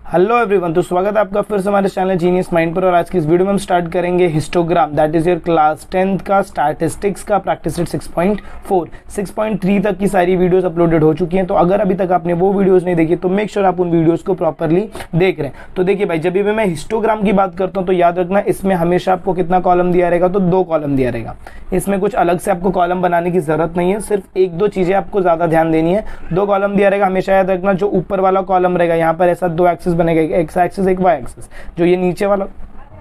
Hello everyone, तो स्वागत है आपका फिर से हमारे चैनल जीनियस माइंड पर। और आज की इस वीडियो में हम स्टार्ट करेंगे histogram, that is your class 10th का स्टैटिस्टिक्स का प्रैक्टिस सेट 6.4 6.3 तक की सारी वीडियोस अपलोडेड हो चुकी हैं। तो अगर अभी तक आपने वो वीडियोस नहीं देखी तो मेक श्योर आप उन वीडियोस को प्रॉपरली देख रहे हैं। तो देखिए भाई, जब भी मैं हिस्टोग्राम की बात करता हूँ तो याद रखना, इसमें हमेशा आपको कितना कॉलम दिया रहेगा, तो 2 कॉलम दिया रहेगा। इसमें कुछ अलग से आपको कॉलम बनाने की जरूरत नहीं है, सिर्फ 1-2 चीजें आपको ज्यादा ध्यान देनी है। 2 कॉलम दिया रहेगा, हमेशा याद रखना। जो ऊपर वाला कॉलम रहेगा, यहाँ पर ऐसा 2 एक्सिस बनेगा, एक एक्स एक्सिस एक वाई एक्सिस। जो ये नीचे वाला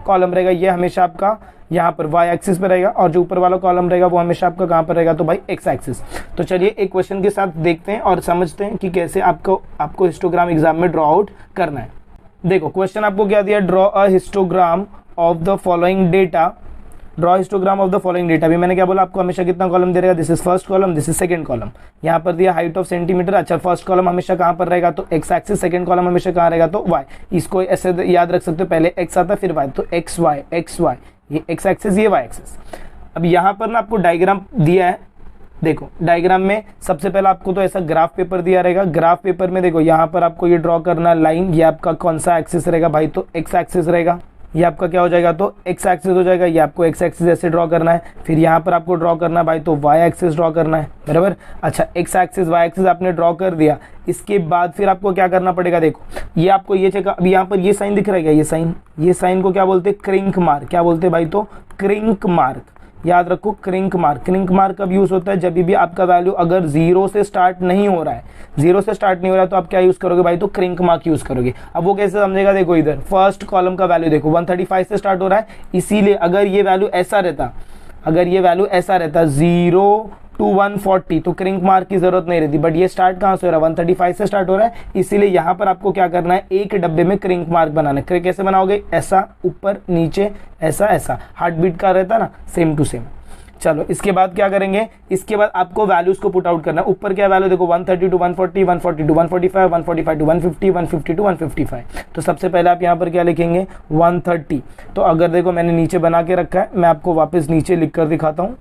कॉलम रहेगा ये हमेशा आपका यहाँ पर वाई एक्सिस पे रहेगा, और जो ऊपर वाला कॉलम रहेगा वो हमेशा आपका कहाँ पर रहेगा, तो भाई एक्स एक्सिस। तो चलिए एक क्वेश्चन के साथ देखते हैं और समझते हैं कि कैसे आपको हिस्टोग्राम एग्जाम में ड्रॉ आउट करना है। देखो क्वेश्चन आपको क्या दिया, draw a histogram of the following data. Draw histogram of the following data. भी मैंने क्या बोला, आपको हमेशा कितना कॉलम दे रहेगा, this is first column, this is second column. यहाँ पर दिया हाइट ऑफ सेंटीमीटर। अच्छा, फर्स्ट कॉलम हमेशा कहाँ पर रहेगा, तो एक्स एक्सिस। सेकंड कॉलम हमेशा कहाँ रहेगा, तो वाई। इसको ऐसे याद रख सकते हो, पहले एक्स आता फिर वाई, तो एक्स वाई, ये एक्स एक्सिस, ये वाई एक्सिस। अब यहाँ पर ना आपको डायग्राम दिया है। देखो डायग्राम में सबसे पहले आपको तो ऐसा ग्राफ पेपर दिया रहेगा। ग्राफ पेपर में देखो यहाँ पर आपको ये ड्रॉ करना लाइन। ये आपका कौन सा एक्सिस रहेगा भाई, तो एक्स एक्सिस रहेगा। ये आपका क्या हो जाएगा, तो एक्स एक्सिस हो जाएगा। ये आपको एक्स एक्सिस ऐसे ड्रॉ करना है। फिर यहाँ पर आपको ड्रॉ करना है भाई, तो वाई एक्सिस ड्रॉ करना है, बराबर। अच्छा, एक्स एक्सिस वाई एक्सिस आपने ड्रॉ कर दिया। इसके बाद फिर आपको क्या करना पड़ेगा, देखो ये आपको ये चेक। अब यहाँ पर ये साइन दिख रहा है क्या, ये साइन को क्या बोलते हैं, क्रिंक मार्क। क्या बोलते हैं भाई, तो क्रिंक मार्क। याद रखो क्रिंक मार्क। क्रिंक मार्क कब यूज होता है, जब भी आपका वैल्यू अगर 0 से स्टार्ट नहीं हो रहा है, 0 से स्टार्ट नहीं हो रहा है, तो आप क्या यूज करोगे भाई, तो क्रिंक मार्क यूज करोगे। अब वो कैसे समझेगा, देखो इधर फर्स्ट कॉलम का वैल्यू देखो 135 से स्टार्ट हो रहा है, इसीलिए अगर ये वैल्यू ऐसा रहता 0 to 140 तो क्रिंक मार्क की जरूरत नहीं रहती। बट ये स्टार्ट कहां से हो रहा है, 135 से स्टार्ट हो रहा है, इसीलिए यहां पर आपको क्या करना है, एक डब्बे में क्रिंक मार्क बनाना है। कैसे बनाओगे, ऐसा ऊपर नीचे, ऐसा हार्ट बीट का रहता है ना, सेम टू सेम। चलो इसके बाद क्या करेंगे, इसके बाद आपको वैल्यूज को पुट आउट करना है। ऊपर क्या वैल्यू देखो, 130 to 140, 140 to 145, 145 to 150, 150 to 155। तो सबसे पहले आप यहाँ पर क्या लिखेंगे, 130। तो अगर देखो मैंने नीचे बना के रखा है, मैं आपको वापस नीचे लिख कर दिखाता हूँ।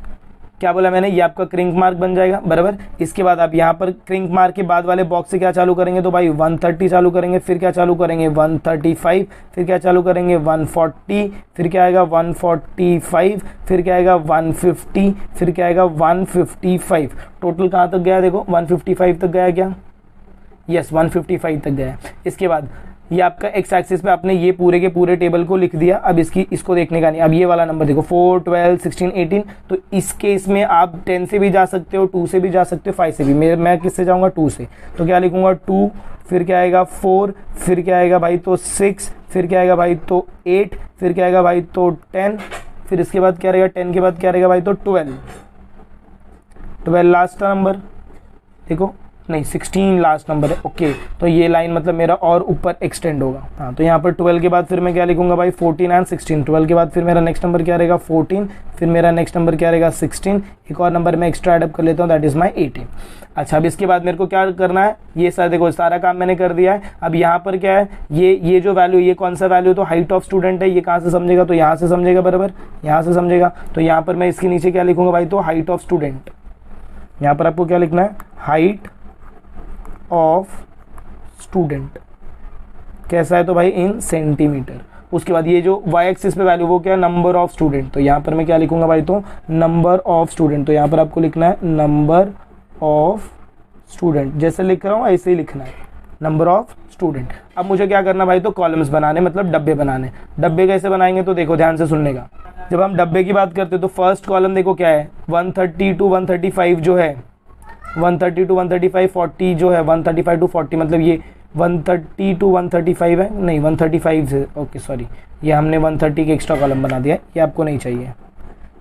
क्या बोला मैंने, ये आपका क्रिंक मार्क बन जाएगा, बराबर। इसके बाद आप यहाँ पर क्रिंक मार्क के बाद वाले बॉक्स से क्या चालू करेंगे, तो भाई 130 चालू करेंगे। फिर क्या चालू करेंगे, 135। फिर क्या चालू करेंगे, 140। फिर क्या आएगा, 145। फिर क्या आएगा, 150। फिर क्या आएगा, 155। टोटल कहाँ तक गया, देखो 155 तक गया क्या, यस 155 तक गया। इसके बाद ये आपका एक्स एक्सिस पे आपने ये पूरे के पूरे टेबल को लिख दिया। अब इसको देखने का नहीं। अब ये वाला नंबर देखो 4, 12, 16, 18। तो इस केस में आप 10 से भी जा सकते हो, 2 से भी जा सकते हो, 5 से भी। मैं किससे जाऊंगा, 2 से। तो क्या लिखूंगा, 2। फिर क्या आएगा, 4। फिर क्या आएगा भाई, तो 6। फिर क्या आएगा भाई, तो 8। फिर क्या आएगा भाई, तो 10। फिर इसके बाद क्या रहेगा, 10 के बाद क्या रहेगा भाई, तो 12 लास्ट नंबर। देखो नहीं, 16 लास्ट नंबर है। ओके, तो ये लाइन मतलब मेरा और ऊपर एक्सटेंड होगा। हाँ, तो यहाँ पर 12 के बाद फिर मैं क्या लिखूंगा भाई, 14 एंड 16। 12 के बाद फिर मेरा नेक्स्ट नंबर क्या रहेगा, 14। फिर मेरा नेक्स्ट नंबर क्या रहेगा, 16। एक और नंबर मैं एक्स्ट्रा एडअप कर लेता हूँ, दैट इज माई 18। अच्छा, अब इसके बाद मेरे को क्या करना है, ये सारा देखो सारा काम मैंने कर दिया है। अब यहाँ पर क्या है, ये जो वैल्यू, ये कौन सा वैल्यू, तो हाइट ऑफ स्टूडेंट है। ये कहाँ से समझेगा, तो यहाँ से समझेगा, बराबर, यहाँ से समझेगा। तो यहाँ पर मैं इसके नीचे क्या लिखूंगा भाई, तो हाइट ऑफ स्टूडेंट। यहाँ पर आपको क्या लिखना है, हाइट ऑफ स्टूडेंट। कैसा है, तो भाई इन सेंटीमीटर। उसके बाद ये जो वाई एक्सिस पे वैल्यू वो क्या है, नंबर ऑफ स्टूडेंट। तो यहाँ पर मैं क्या लिखूंगा भाई, तो नंबर ऑफ स्टूडेंट। तो यहाँ पर आपको लिखना है नंबर ऑफ स्टूडेंट। जैसे लिख रहा हूँ ऐसे ही लिखना है, नंबर ऑफ स्टूडेंट। अब मुझे क्या करना भाई, तो कॉलम्स बनाने, मतलब डब्बे बनाने। डब्बे कैसे बनाएंगे, तो देखो ध्यान से सुनने का। जब हम डब्बे की बात करते हैं तो फर्स्ट कॉलम देखो क्या है, 130 to 135 जो है, 130 to 135, 40 जो है, 135 to 40 मतलब ये 130 to 135 है, नहीं 135 से, ओके सॉरी, ये हमने 130 के एक्स्ट्रा कॉलम बना दिया, ये आपको नहीं चाहिए।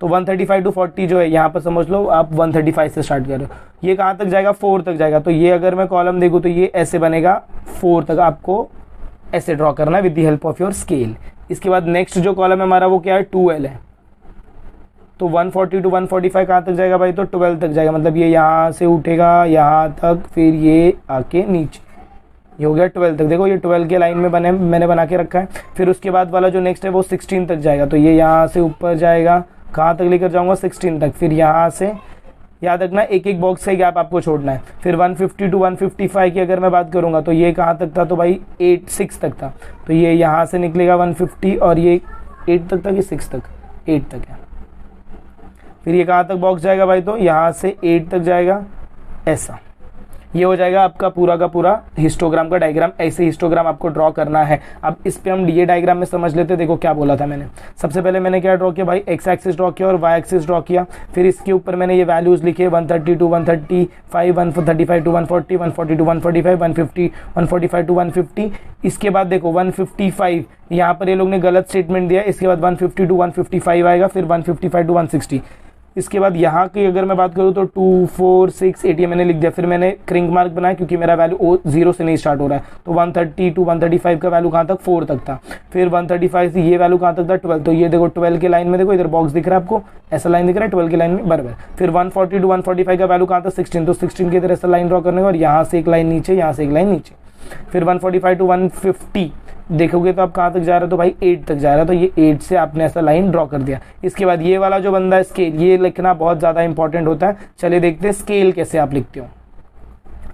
तो 135 to 40 जो है, यहाँ पर समझ लो आप 135 से स्टार्ट कर रहे हो। ये कहाँ तक जाएगा, 4 तक जाएगा। तो ये अगर मैं कॉलम देखूँ तो ये ऐसे बनेगा, 4 तक आपको ऐसे ड्रॉ करना है with the help of your scale. इसके बाद नेक्स्ट जो कॉलम है हमारा वो क्या है, 2L है। तो 140 to 145 कहाँ तक जाएगा भाई, तो 12 तक जाएगा। मतलब ये यहाँ से उठेगा यहाँ तक, फिर ये आके नीचे, ये हो गया 12 तक। देखो ये 12 के लाइन में मैंने बना के रखा है। फिर उसके बाद वाला जो नेक्स्ट है वो 16 तक जाएगा। तो ये यहाँ से ऊपर जाएगा, कहाँ तक लेकर जाऊँगा, 16 तक। फिर यहाँ से याद रखना एक एक बॉक्स का गैप आपको छोड़ना है। फिर 150 टू 155 की अगर मैं बात करूंगा तो ये कहाँ तक था, तो भाई 6 तक था, तो ये यहाँ से निकलेगा 150 और ये 8 तक था कि 6 तक, 8 तक है। फिर ये कहाँ तक बॉक्स जाएगा भाई, तो यहाँ से 8 तक जाएगा, ऐसा। ये हो जाएगा आपका पूरा का पूरा हिस्टोग्राम का डायग्राम। ऐसे हिस्टोग्राम आपको ड्रॉ करना है। अब इस पे हम ये डायग्राम में समझ लेते, देखो क्या बोला था मैंने। सबसे पहले मैंने क्या ड्रॉ किया भाई, एक्स एक्सिस ड्रॉ किया और वाई एक्सिस ड्रॉ किया। फिर इसके ऊपर मैंने ये वैल्यूज लिखे 130 टू 135, 135 टू 140, 140 टू 145, 150 145 टू 150। इसके बाद देखो 155, यहाँ पर ये लोग ने गलत स्टेटमेंट दिया। इसके बाद 150 टू 155 आएगा, फिर 155 टू 160। इसके बाद यहाँ की अगर मैं बात करूँ तो 2 4 6 8 ये मैंने लिख दिया। फिर मैंने क्रिंक मार्क बनाया क्योंकि मेरा वैल्यू 0 से नहीं स्टार्ट हो रहा है, तो 130 टू 135 का वैल्यू कहाँ तक, 4 तक था। फिर 135 से ये वैल्यू कहाँ तक था, 12। तो ये देखो 12 के लाइन में देखो इधर बॉक्स दिख रहा है आपको, ऐसा लाइन दिख रहा है 12 के लाइन में बराबर। फिर 140 टू 145 का वैल्यू कहाँ था, 16। तो 16 के इधर ऐसा लाइन ड्रॉ करने का और यहाँ से एक लाइन नीचे, यहाँ से एक लाइन नीचे। फिर 145 टू 150 देखोगे तो आप कहाँ तक जा रहे हो, तो भाई 8 तक जा रहा है, तो ये 8 से आपने ऐसा लाइन ड्रॉ कर दिया। इसके बाद ये वाला जो बंदा है स्केल, ये लिखना बहुत ज़्यादा इंपॉर्टेंट होता है। चलिए देखते हैं स्केल कैसे आप लिखते हो।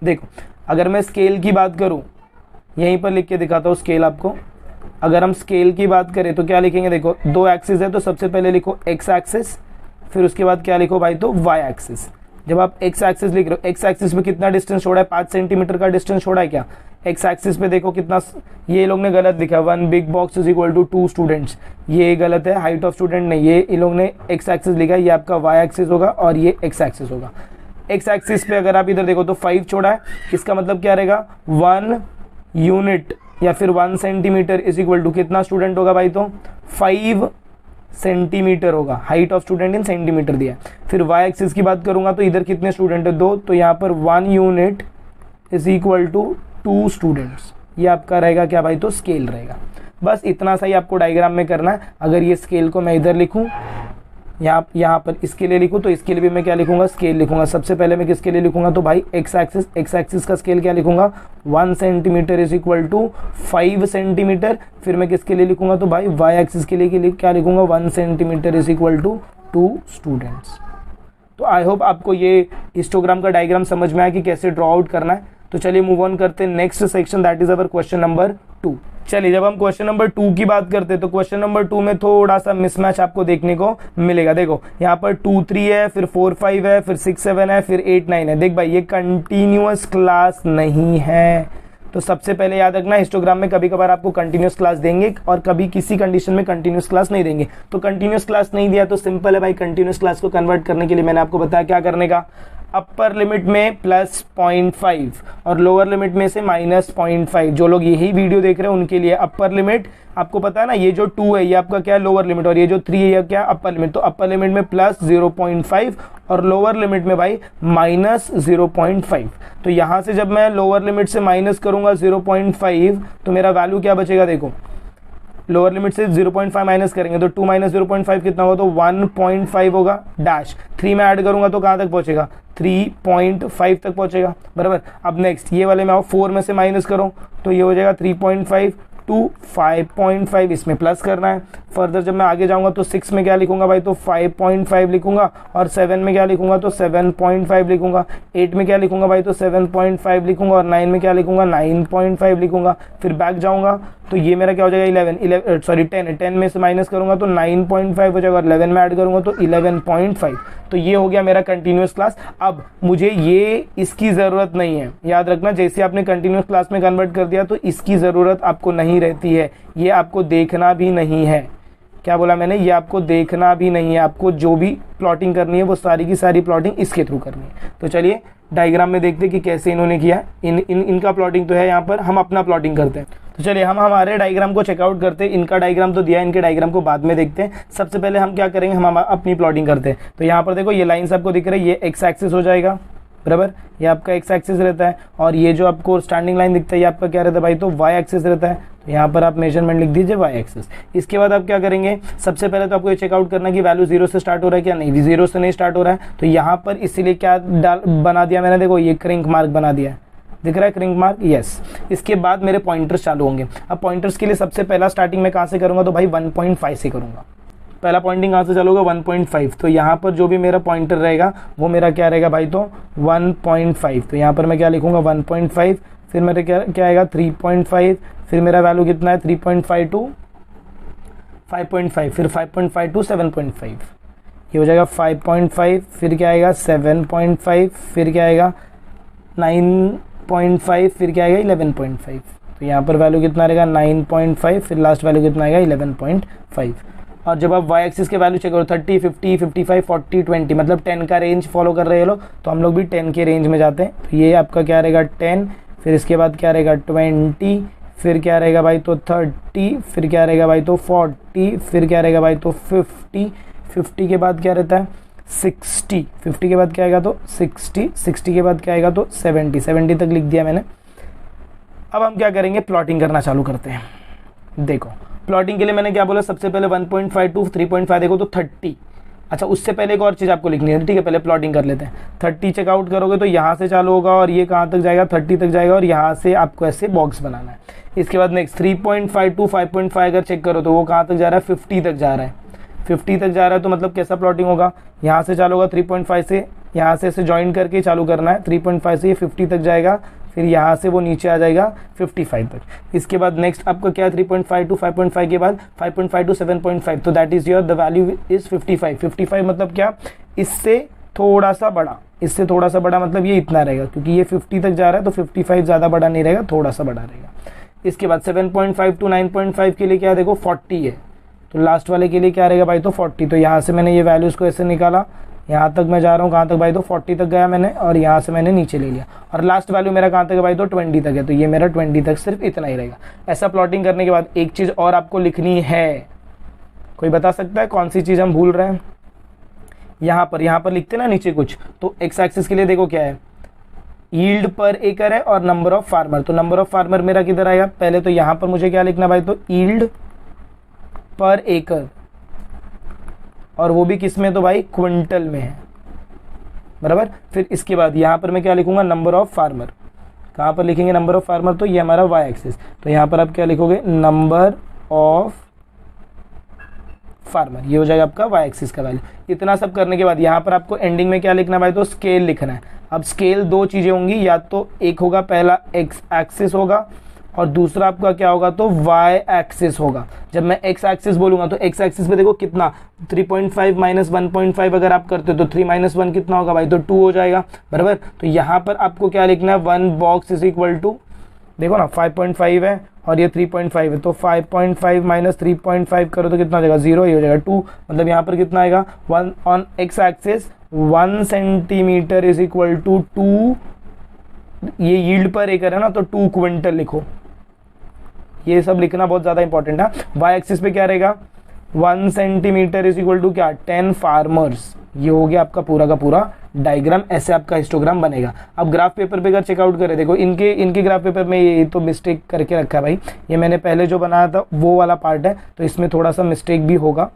देखो अगर मैं स्केल की बात करूँ, यहीं पर लिख के दिखाता हूँ स्केल आपको। अगर हम स्केल की बात करें तो क्या लिखेंगे, देखो 2 एक्सिस है तो सबसे पहले लिखो एक्स एक्सिस, फिर उसके बाद क्या लिखो भाई, तो वाई एक्सिस। जब आप एक्स एक्सिस लिख रहे हो, एक्स एक्सिस पे कितना डिस्टेंस छोड़ा है, 5 सेंटीमीटर का डिस्टेंस छोड़ा है क्या। एक्स एक्सिस पे देखो कितना, ये लोग ने गलत लिखा, 1 big box is equal to 2 students, ये गलत है, हाइट ऑफ स्टूडेंट नहीं, ये इन लोग ने एक्स एक्सिस लिखा है, ये आपका वाई एक्सिस होगा और ये एक्स एक्सिस होगा। एक्स एक्सिस पे अगर आप इधर देखो तो 5 छोड़ा है, इसका मतलब क्या रहेगा, 1 यूनिट या फिर 1 सेंटीमीटर इज इक्वल टू कितना स्टूडेंट होगा भाई, तो 5 सेंटीमीटर होगा। Height of student in centimetre दिया है। फिर वाई एक्सिस की बात करूंगा तो इधर कितने स्टूडेंट है, 2, तो यहाँ पर 1 unit is equal to 2 students. ये आपका रहेगा क्या भाई, तो स्केल रहेगा। बस इतना सा ही आपको डायग्राम में करना है। अगर ये स्केल को मैं इधर लिखूं, यहाँ पर इसके लिए लिखूं, तो इसके लिए भी मैं क्या लिखूंगा, स्केल लिखूंगा। सबसे पहले मैं किसके लिए लिखूंगा, तो भाई एक्स एक्सिस का स्केल क्या लिखूंगा, 1 centimetre is equal to 5 centimetre. फिर मैं किसके लिए लिखूंगा, तो भाई वाई एक्सिस के लिए क्या लिखूंगा, 1 centimetre is equal to 2 students. तो आई होप आपको ये हिस्टोग्राम का डायग्राम समझ में आया कि कैसे ड्रॉ आउट करना है। तो चलिए मूव ऑन करते हैं next section, that is our question number 2। चलिए जब हम क्वेश्चन नंबर 2 की बात करते हैं तो क्वेश्चन नंबर 2 में थोड़ा सा मिसमैच आपको देखने को मिलेगा। देखो यहाँ पर 2 3 है, फिर 4 5 है, फिर 6 7 है, फिर 8 9 है। देख भाई ये कंटिन्यूअस क्लास नहीं है। तो सबसे पहले याद रखना, हिस्टोग्राम में कभी कभार आपको कंटिन्यूअस क्लास देंगे और कभी किसी कंडीशन में कंटिन्यूअस क्लास नहीं देंगे। तो कंटिन्यूअस क्लास नहीं दिया तो सिंपल है भाई, कंटिन्यूअस क्लास को कन्वर्ट करने के लिए मैंने आपको बताया क्या करने का, अपर लिमिट में +0.5 और लोअर लिमिट में से -0.5। जो लोग यही वीडियो देख रहे हैं उनके लिए अपर लिमिट आपको पता है ना, ये जो 2 है ये आपका क्या है, लोअर लिमिट, और ये जो 3 है ये क्या अपर लिमिट। तो अपर लिमिट में +0.5 और लोअर लिमिट में भाई -0.5। तो यहां से जब मैं लोअर लिमिट से माइनस करूंगा 0.5 तो मेरा वैल्यू क्या बचेगा, देखो लोअर लिमिट से 0.5 माइनस करेंगे तो 2 - 0.5 कितना होगा, तो 1.5 होगा डैश। 3 में ऐड करूंगा तो कहां तक पहुंचेगा, 3.5 तक पहुंचेगा बराबर। अब नेक्स्ट ये वाले में आओ, 4 में से माइनस करो तो ये हो जाएगा 3.5 टू 5.5, इसमें प्लस करना है। फर्दर जब मैं आगे जाऊंगा तो 6 में क्या लिखूंगा भाई, तो 5.5 लिखूंगा, और 7 में क्या लिखूंगा, तो 7.5 लिखूंगा। 8 में क्या लिखूंगा भाई, तो 7.5 लिखूंगा, और 9 में क्या लिखूंगा, 9.5 लिखूंगा। फिर बैक जाऊंगा तो ये मेरा क्या हो जाएगा 10 में से माइनस करूंगा तो 9.5 हो जाएगा, और 11 में ऐड करूंगा तो 11.5। तो ये हो गया मेरा कंटिन्यूअस क्लास। अब मुझे ये इसकी ज़रूरत नहीं है, याद रखना, जैसे आपने कंटिन्यूअस क्लास में कन्वर्ट कर दिया तो इसकी ज़रूरत आपको नहीं रहती है। ये आपको देखना भी नहीं है, क्या बोला मैंने, ये आपको देखना भी नहीं है। आपको जो भी प्लॉटिंग करनी है वो सारी की सारी प्लॉटिंग इसके थ्रू करनी है। तो चलिए डायग्राम में देखते हैं कि कैसे इन्होंने किया। इनका प्लॉटिंग तो है यहाँ पर, हम अपना प्लॉटिंग करते हैं। तो चलिए हम हमारे डायग्राम को चेकआउट करते हैं। इनका डायग्राम तो दिया है, इनके डायग्राम को बाद में देखते हैं। सबसे पहले हम क्या करेंगे, हम अपनी प्लॉटिंग करते हैं। तो यहाँ पर देखो ये लाइन्स आपको दिख रही है, ये एक्स एक्सिस हो जाएगा बराबर, ये आपका एक्स एक्सिस रहता है, और ये जो आपको स्टैंडिंग लाइन दिखता है ये आपका क्या रहता है भाई, तो वाई एक्सिस रहता है। तो यहाँ पर आप मेजरमेंट लिख दीजिए वाई एक्सिस। इसके बाद आप क्या करेंगे, सबसे पहले तो आपको ये चेकआउट करना कि वैल्यू 0 से स्टार्ट हो रहा है क्या, नहीं 0 से नहीं स्टार्ट हो रहा है। तो यहाँ पर इसीलिए क्या बना दिया मैंने, देखो ये क्रिंक मार्क बना दिया है, दिख रहा है क्रिंक मार्क, यस। इसके बाद मेरे पॉइंटर्स चालू होंगे। अब पॉइंटर्स के लिए सबसे पहला स्टार्टिंग में कहाँ से करूँगा, तो भाई 1.5 से करूँगा। पहला पॉइंटिंग कहाँ से चलोगे 1.5, तो यहाँ पर जो भी मेरा पॉइंटर रहेगा वो मेरा क्या रहेगा भाई, तो 1.5। तो यहाँ पर मैं क्या लिखूंगा 1.5, फिर मेरे क्या आएगा 3.5, फिर मेरा वैल्यू कितना है 3.5 टू 5.5, फिर 5.5 टू 7.5, ये हो जाएगा 5.5, फिर क्या आएगा 7.5, फिर क्या आएगा 9.5, फिर क्या आएगा 11.5। तो यहाँ पर वैल्यू कितना रहेगा 9.5, फिर लास्ट वैल्यू कितना आएगा 11.5। और जब आप वाई एक्सिस के वैल्यू चेक करो 30, 50, 55, 40, 20, मतलब 10 का रेंज फॉलो कर रहे हो लोग, तो हम लोग भी 10 के रेंज में जाते हैं। तो ये आपका क्या रहेगा 10, फिर इसके बाद क्या रहेगा 20, फिर क्या रहेगा भाई तो 30, फिर क्या रहेगा भाई तो 40, फिर क्या रहेगा भाई तो 50, 50 के बाद क्या रहता है 60, 50 के बाद क्या आएगा तो 60, 60 के बाद क्या आएगा तो 70, 70 तक लिख दिया मैंने। अब हम क्या करेंगे, प्लॉटिंग करना चालू करते हैं। देखो प्लॉटिंग के लिए मैंने क्या बोला, सबसे पहले 1.5 टू 3.5 देखो तो 30। अच्छा उससे पहले एक और चीज़ आपको लिखनी है, ठीक है, पहले प्लॉटिंग कर लेते हैं। 30 चेकआउट करोगे तो यहाँ से चालू होगा और ये कहाँ तक जाएगा 30 तक जाएगा, और यहाँ से आपको ऐसे बॉक्स बनाना है। इसके बाद नेक्स्ट 3.5 टू 5.5 अगर चेक करो तो वो कहाँ तक जा रहा है 50 तक जा रहा है, 50 तक जा रहा है। तो मतलब कैसा प्लॉटिंग होगा, यहाँ से चालू होगा 3.5 से, यहाँ से ऐसे ज्वाइन करके चालू करना है, 3.5 से ये 50 तक जाएगा, फिर यहाँ से वो नीचे आ जाएगा 55 तक। इसके बाद नेक्स्ट आपका क्या 3.5 टू 5.5 के बाद 5.5 टू 7.5, तो that is your the value is 55। 55 मतलब क्या, इससे थोड़ा सा बड़ा, इससे थोड़ा सा बड़ा मतलब ये इतना रहेगा, क्योंकि ये 50 तक जा रहा है तो 55 ज़्यादा बड़ा नहीं रहेगा, थोड़ा सा बड़ा रहेगा। इसके बाद 7.5 टू 9.5 के लिए क्या देखो 40 है, तो लास्ट वाले के लिए क्या रहेगा भाई तो 40। तो यहाँ से मैंने ये वैल्यूज़ को ऐसे निकाला, यहाँ तक मैं जा रहा हूँ कहाँ तक भाई तो 40 तक गया मैंने, और यहाँ से मैंने नीचे ले लिया, और लास्ट वैल्यू मेरा कहाँ तक है भाई तो 20 तक है, तो ये मेरा 20 तक सिर्फ इतना ही रहेगा। ऐसा प्लॉटिंग करने के बाद एक चीज़ और आपको लिखनी है, कोई बता सकता है कौन सी चीज़ हम भूल रहे हैं। यहाँ पर लिखते ना नीचे कुछ, तो एक्स एक्सिस के लिए देखो क्या है, यील्ड पर एकड़ है और नंबर ऑफ फार्मर। तो नंबर ऑफ फार्मर मेरा किधर आएगा, पहले तो यहाँ पर मुझे क्या लिखना भाई तो यील्ड पर एकड़, और वो भी किस में तो भाई क्विंटल में है, बराबर। फिर इसके बाद यहाँ पर मैं क्या लिखूंगा नंबर ऑफ फार्मर, कहाँ पर लिखेंगे नंबर ऑफ फार्मर, तो ये हमारा वाई एक्सिस, तो यहाँ पर आप क्या लिखोगे नंबर ऑफ फार्मर, ये हो जाएगा आपका वाई एक्सिस का वैल्यू। इतना सब करने के बाद यहाँ पर आपको एंडिंग में क्या लिखना है भाई तो स्केल लिखना है। अब स्केल दो चीज़ें होंगी, या तो एक होगा पहला एक्स एक्सिस होगा और दूसरा आपका क्या होगा तो वाई एक्सिस होगा। जब मैं एक्स एक्सिस बोलूंगा तो एक्स एक्सिस पे देखो कितना 3.5 माइनस 1.5 अगर आप करते हो तो 3 माइनस 1 कितना होगा भाई तो 2 हो जाएगा, बराबर। तो यहाँ पर आपको क्या लिखना है 1 बॉक्स इज इक्वल टू, देखो ना 5.5 है और ये 3.5 है, तो 5.5 माइनस 3.5 करो तो कितना हो जाएगा 0 ही हो जाएगा 2, मतलब यहाँ पर कितना आएगा 1 on X axis 1 centimetre is equal to 2, ये यील्ड पर एकड़ है ना तो 2 क्विंटल लिखो, ये सब लिखना बहुत ज़्यादा इंपॉर्टेंट है। वाई एक्सिस पे क्या रहेगा 1 सेंटीमीटर इज इक्वल टू क्या 10 फार्मर्स, ये हो गया आपका पूरा का पूरा डायग्राम। ऐसे आपका हिस्टोग्राम बनेगा। अब ग्राफ पेपर पे अगर चेकआउट करें, देखो इनके ग्राफ पेपर में ये तो मिस्टेक करके रखा है भाई, ये मैंने पहले जो बनाया था वो वाला पार्ट है, तो इसमें थोड़ा सा मिस्टेक भी होगा,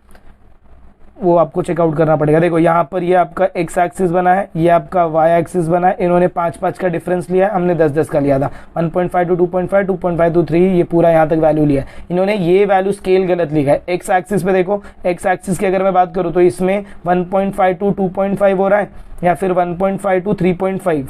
वो आपको चेकआउट करना पड़ेगा। देखो यहाँ पर ये आपका एक्स एक्सिस बना है, ये आपका वाई एक्सिस बना है, इन्होंने 5-5 का डिफरेंस लिया है, हमने 10-10 का लिया था, 1.5 टू 2.5, 2.5 टू 3, ये पूरा यहाँ तक वैल्यू लिया है। इन्होंने ये वैल्यू स्केल गलत लिखा है। एक्स एक्सिस पे देखो, एक्स एक्सिस की अगर मैं बात करूँ तो इसमें 1.5 टू 2.5 हो रहा है, या फिर 1.5 टू 3.5,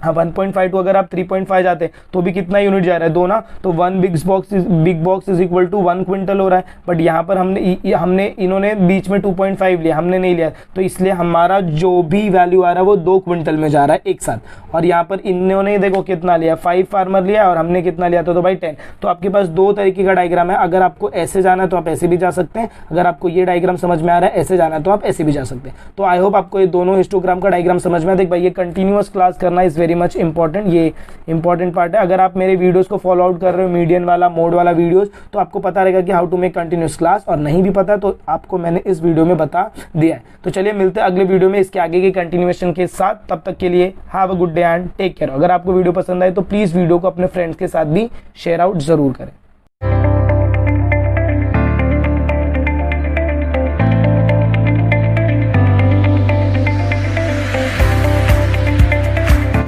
हाँ 1.5 टू अगर आप 3.5 जाते हैं तो भी कितना यूनिट जा रहा है 2 ना, तो 1 big box is equal to 1 quintal हो रहा है। बट यहाँ पर हमने इन्होंने बीच में 2.5 लिया, हमने नहीं लिया, तो इसलिए हमारा जो भी वैल्यू आ रहा है वो 2 क्विंटल में जा रहा है एक साथ। और यहाँ पर इन्होंने देखो कितना लिया 5 फार्मर लिया और हमने कितना लिया था तो भाई 10। तो आपके पास 2 तरीके का डायग्राम है, अगर आपको ऐसे जाना है तो आप ऐसे भी जा सकते हैं, अगर आपको ये डायग्राम समझ में आ रहा है ऐसे जाना है तो आप ऐसे भी जा सकते हैं। तो आई होप आपको ये दोनों हिस्टोग्राम का डायग्राम समझ में। देख भाई ये कंटिन्यूअस क्लास करना इज वेरी मच इंपॉर्टेंट, ये इंपॉर्टेंट पार्ट है। अगर आप मेरे वीडियोस को फॉलो आउट कर रहे हो मीडियन वाला मोड वाला वीडियोस, तो आपको पता रहेगा कि how to make continuous class, और नहीं भी पता तो आपको मैंने इस वीडियो में बता दिया है। तो चलिए मिलते हैं अगले वीडियो में इसके आगे की कंटिन्यूएशन के साथ, तब तक के लिए have a good day and take care. अगर आपको वीडियो पसंद आए तो प्लीज वीडियो को अपने फ्रेंड्स के साथ भी शेयर आउट जरूर करें।